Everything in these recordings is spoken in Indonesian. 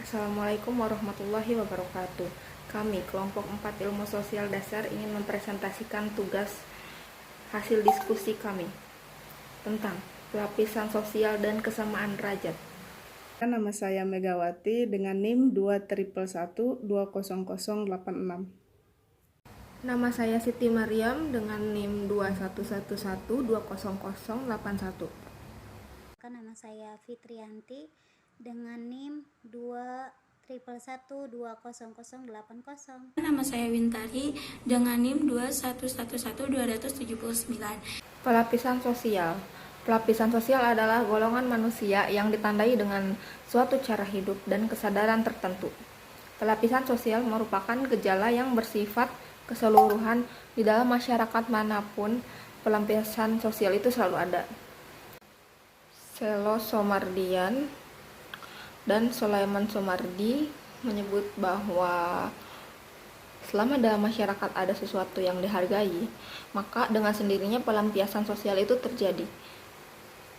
Assalamualaikum warahmatullahi wabarakatuh. Kami, kelompok 4 Ilmu Sosial Dasar, ingin mempresentasikan tugas hasil diskusi kami tentang pelapisan sosial dan kesamaan derajat. Nama saya Megawati dengan NIM 211120086. Nama saya Siti Mariam dengan NIM 2111200081. Nama saya Fitrianti dengan NIM 211120080. Nama saya Wintari dengan NIM 2111279. Pelapisan sosial. Pelapisan sosial adalah golongan manusia yang ditandai dengan suatu cara hidup dan kesadaran tertentu. Pelapisan sosial merupakan gejala yang bersifat keseluruhan di dalam masyarakat manapun. Pelapisan sosial itu selalu ada. Selo Somardian dan Sulaiman Somardi menyebut bahwa selama dalam masyarakat ada sesuatu yang dihargai, maka dengan sendirinya pelampiasan sosial itu terjadi.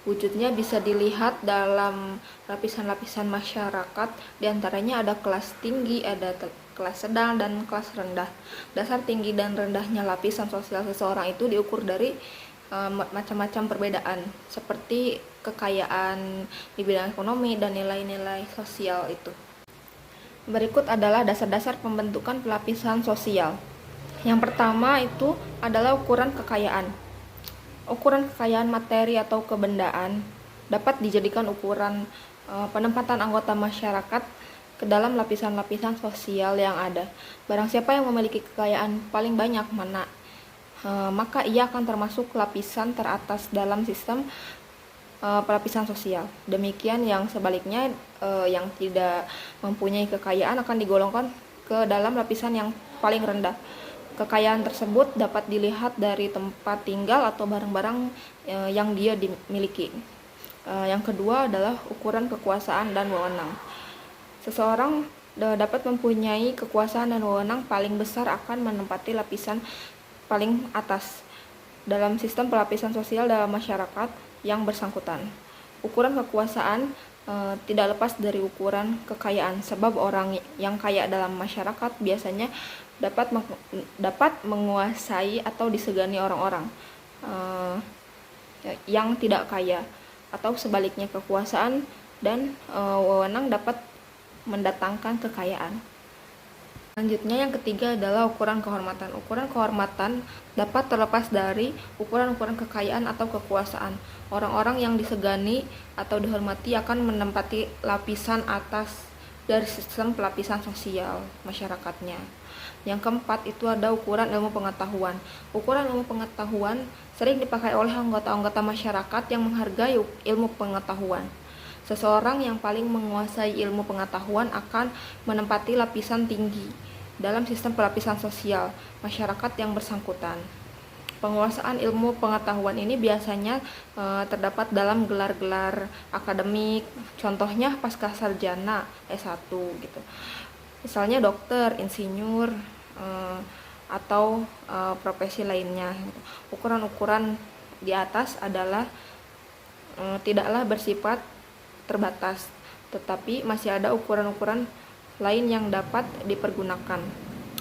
Wujudnya bisa dilihat dalam lapisan-lapisan masyarakat, diantaranya ada kelas tinggi, ada kelas sedang, dan kelas rendah. Dasar tinggi dan rendahnya lapisan sosial seseorang itu diukur dari macam-macam perbedaan, seperti kekayaan di bidang ekonomi dan nilai-nilai sosial itu. Berikut adalah dasar-dasar pembentukan pelapisan sosial. Yang pertama itu adalah ukuran kekayaan. Ukuran kekayaan materi atau kebendaan dapat dijadikan ukuran penempatan anggota masyarakat ke dalam lapisan-lapisan sosial yang ada. Barang siapa yang memiliki kekayaan paling banyak maka ia akan termasuk lapisan teratas dalam sistem pelapisan sosial. Demikian yang sebaliknya, yang tidak mempunyai kekayaan akan digolongkan ke dalam lapisan yang paling rendah. Kekayaan tersebut dapat dilihat dari tempat tinggal atau barang-barang yang dia dimiliki. Yang kedua adalah ukuran kekuasaan dan wewenang. Seseorang dapat mempunyai kekuasaan dan wewenang paling besar akan menempati lapisan paling atas dalam sistem pelapisan sosial dalam masyarakat yang bersangkutan. Ukuran kekuasaan tidak lepas dari ukuran kekayaan, sebab orang yang kaya dalam masyarakat biasanya dapat menguasai atau disegani orang-orang yang tidak kaya, atau sebaliknya kekuasaan dan wewenang dapat mendatangkan kekayaan. Selanjutnya yang ketiga adalah ukuran kehormatan. Ukuran kehormatan dapat terlepas dari ukuran-ukuran kekayaan atau kekuasaan. Orang-orang yang disegani atau dihormati akan menempati lapisan atas dari sistem pelapisan sosial masyarakatnya. Yang keempat itu ada ukuran ilmu pengetahuan. Ukuran ilmu pengetahuan sering dipakai oleh anggota-anggota masyarakat yang menghargai ilmu pengetahuan. Seseorang yang paling menguasai ilmu pengetahuan akan menempati lapisan tinggi dalam sistem pelapisan sosial masyarakat yang bersangkutan. Penguasaan ilmu pengetahuan ini biasanya terdapat dalam gelar-gelar akademik, contohnya pascasarjana S1 gitu. Misalnya dokter, insinyur, atau profesi lainnya. Ukuran-ukuran di atas adalah tidaklah bersifat terbatas, tetapi masih ada ukuran-ukuran lain yang dapat dipergunakan.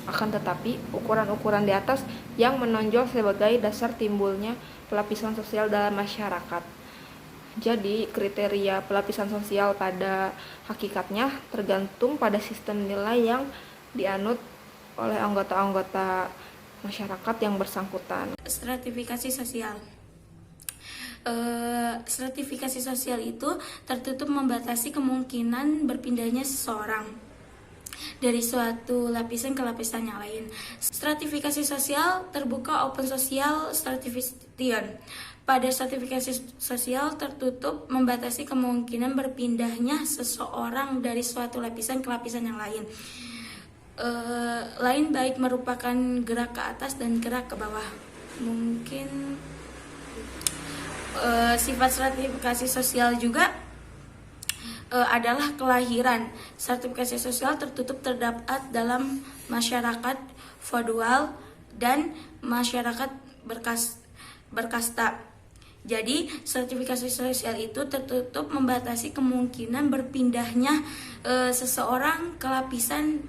Akan tetapi, ukuran-ukuran di atas yang menonjol sebagai dasar timbulnya pelapisan sosial dalam masyarakat. Jadi, kriteria pelapisan sosial pada hakikatnya tergantung pada sistem nilai yang dianut oleh anggota-anggota masyarakat yang bersangkutan. Stratifikasi sosial. Stratifikasi sosial itu tertutup membatasi kemungkinan berpindahnya seseorang dari suatu lapisan ke lapisan yang lain. Stratifikasi sosial terbuka open social stratification. Pada stratifikasi sosial tertutup membatasi kemungkinan berpindahnya seseorang dari suatu lapisan ke lapisan yang lain. Lain baik merupakan gerak ke atas dan gerak ke bawah. Mungkin sifat stratifikasi sosial juga adalah kelahiran. Stratifikasi sosial tertutup terdapat dalam masyarakat feodal dan masyarakat berkasta. Jadi, stratifikasi sosial itu tertutup membatasi kemungkinan berpindahnya seseorang ke lapisan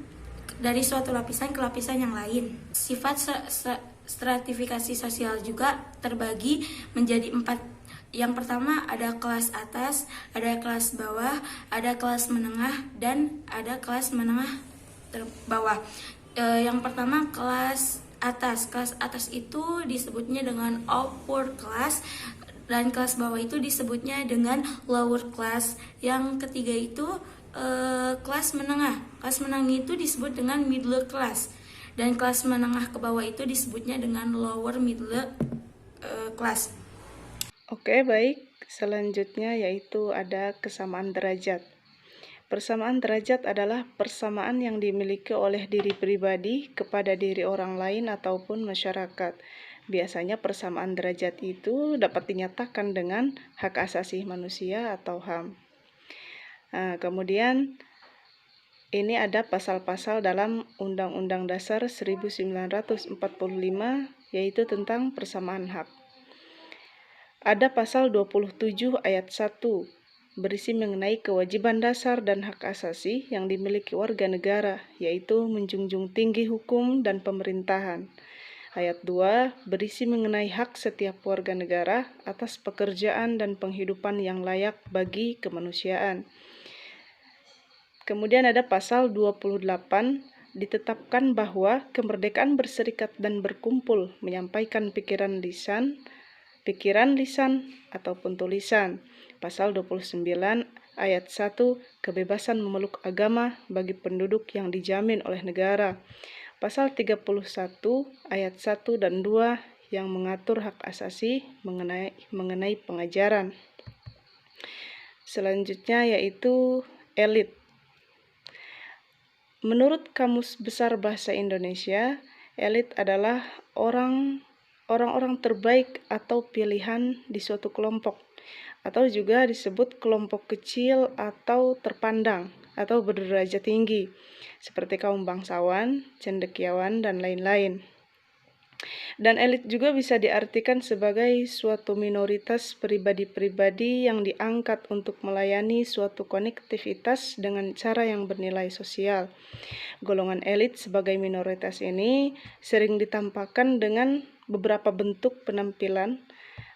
dari suatu lapisan ke lapisan yang lain. Sifat stratifikasi sosial juga terbagi menjadi 4. Yang pertama ada kelas atas, ada kelas bawah, ada kelas menengah, dan ada kelas menengah terbawah. Yang pertama kelas atas. Kelas atas itu disebutnya dengan upper class, dan kelas bawah itu disebutnya dengan lower class. Yang ketiga itu kelas menengah. Kelas menengah itu disebut dengan middle class, dan kelas menengah ke bawah itu disebutnya dengan lower middle class. Oke, baik. Selanjutnya yaitu ada kesamaan derajat. Persamaan derajat adalah persamaan yang dimiliki oleh diri pribadi kepada diri orang lain ataupun masyarakat. Biasanya persamaan derajat itu dapat dinyatakan dengan hak asasi manusia atau HAM. Kemudian ini ada pasal-pasal dalam Undang-Undang Dasar 1945 yaitu tentang persamaan hak. Ada pasal 27 ayat 1 berisi mengenai kewajiban dasar dan hak asasi yang dimiliki warga negara, yaitu menjunjung tinggi hukum dan pemerintahan. Ayat 2 berisi mengenai hak setiap warga negara atas pekerjaan dan penghidupan yang layak bagi kemanusiaan. Kemudian ada pasal 28, ditetapkan bahwa kemerdekaan berserikat dan berkumpul, menyampaikan pikiran lisan ataupun tulisan. Pasal 29 ayat 1, kebebasan memeluk agama bagi penduduk yang dijamin oleh negara. Pasal 31 ayat 1 dan 2 yang mengatur hak asasi mengenai pengajaran. Selanjutnya yaitu elit. Menurut Kamus Besar Bahasa Indonesia, elit adalah orang-orang terbaik atau pilihan di suatu kelompok, atau juga disebut kelompok kecil atau terpandang atau berderajat tinggi, seperti kaum bangsawan, cendekiawan, dan lain-lain. Dan elit juga bisa diartikan sebagai suatu minoritas pribadi-pribadi yang diangkat untuk melayani suatu konektivitas dengan cara yang bernilai sosial. Golongan elit sebagai minoritas ini sering ditampakkan dengan beberapa bentuk penampilan,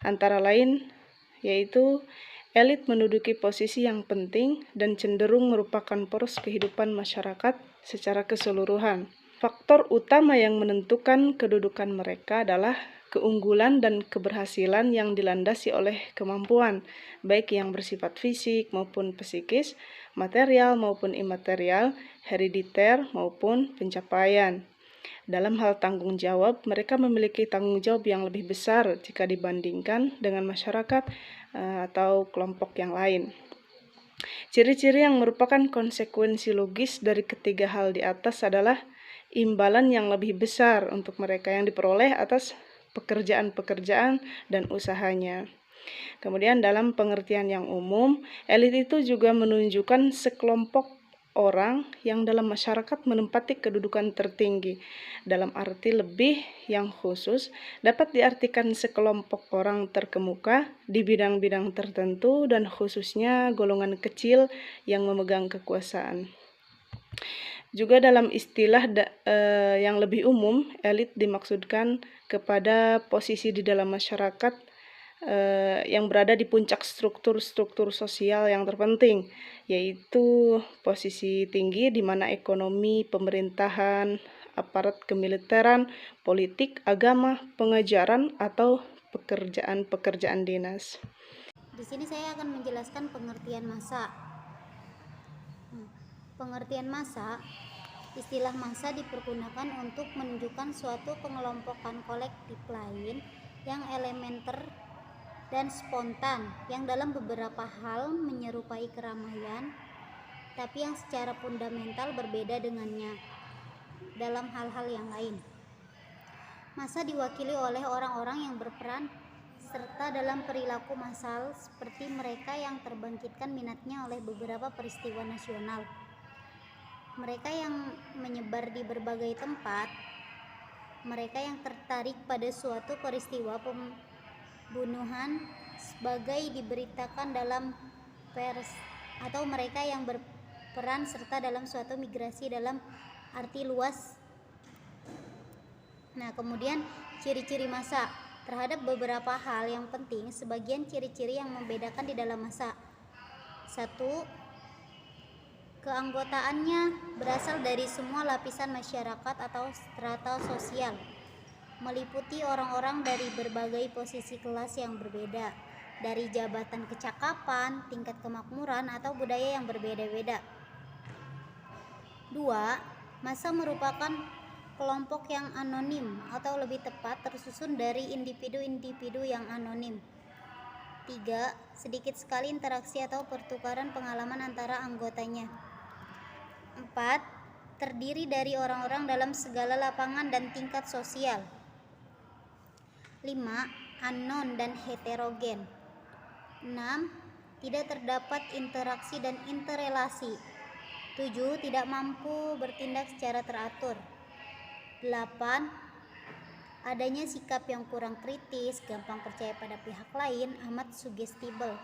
antara lain yaitu elit menduduki posisi yang penting dan cenderung merupakan poros kehidupan masyarakat secara keseluruhan. Faktor utama yang menentukan kedudukan mereka adalah keunggulan dan keberhasilan yang dilandasi oleh kemampuan, baik yang bersifat fisik maupun psikis, material maupun imaterial, herediter maupun pencapaian. Dalam hal tanggung jawab, mereka memiliki tanggung jawab yang lebih besar jika dibandingkan dengan masyarakat atau kelompok yang lain. Ciri-ciri yang merupakan konsekuensi logis dari ketiga hal di atas adalah imbalan yang lebih besar untuk mereka yang diperoleh atas pekerjaan-pekerjaan dan usahanya. Kemudian dalam pengertian yang umum, elit itu juga menunjukkan sekelompok orang yang dalam masyarakat menempati kedudukan tertinggi. Dalam arti lebih yang khusus, dapat diartikan sekelompok orang terkemuka di bidang-bidang tertentu dan khususnya golongan kecil yang memegang kekuasaan. Juga dalam istilah yang lebih umum, elit dimaksudkan kepada posisi di dalam masyarakat yang berada di puncak struktur-struktur sosial yang terpenting, yaitu posisi tinggi di mana ekonomi, pemerintahan, aparat kemiliteran, politik, agama, pengajaran, atau pekerjaan-pekerjaan dinas. Di sini saya akan menjelaskan pengertian massa. Pengertian massa, istilah massa dipergunakan untuk menunjukkan suatu pengelompokan kolektif lain yang elementer dan spontan, yang dalam beberapa hal menyerupai keramaian, tapi yang secara fundamental berbeda dengannya dalam hal-hal yang lain. Massa diwakili oleh orang-orang yang berperan serta dalam perilaku massal, seperti mereka yang terbangkitkan minatnya oleh beberapa peristiwa nasional, mereka yang menyebar di berbagai tempat, mereka yang tertarik pada suatu peristiwa pembunuhan sebagai diberitakan dalam pers atau mereka yang berperan serta dalam suatu migrasi dalam arti luas. Nah, kemudian ciri-ciri massa. Terhadap beberapa hal yang penting, sebagian ciri-ciri yang membedakan di dalam massa. 1. Keanggotaannya berasal dari semua lapisan masyarakat atau strata sosial, meliputi orang-orang dari berbagai posisi kelas yang berbeda, dari jabatan kecakapan, tingkat kemakmuran, atau budaya yang berbeda-beda. 2. Massa merupakan kelompok yang anonim atau lebih tepat tersusun dari individu-individu yang anonim. 3. Sedikit sekali interaksi atau pertukaran pengalaman antara anggotanya. 4. Terdiri dari orang-orang dalam segala lapangan dan tingkat sosial. 5. Anon dan heterogen. 6. Tidak terdapat interaksi dan interrelasi. 7. Tidak mampu bertindak secara teratur. 8. Adanya sikap yang kurang kritis, gampang percaya pada pihak lain, amat sugestibel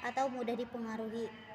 atau mudah dipengaruhi.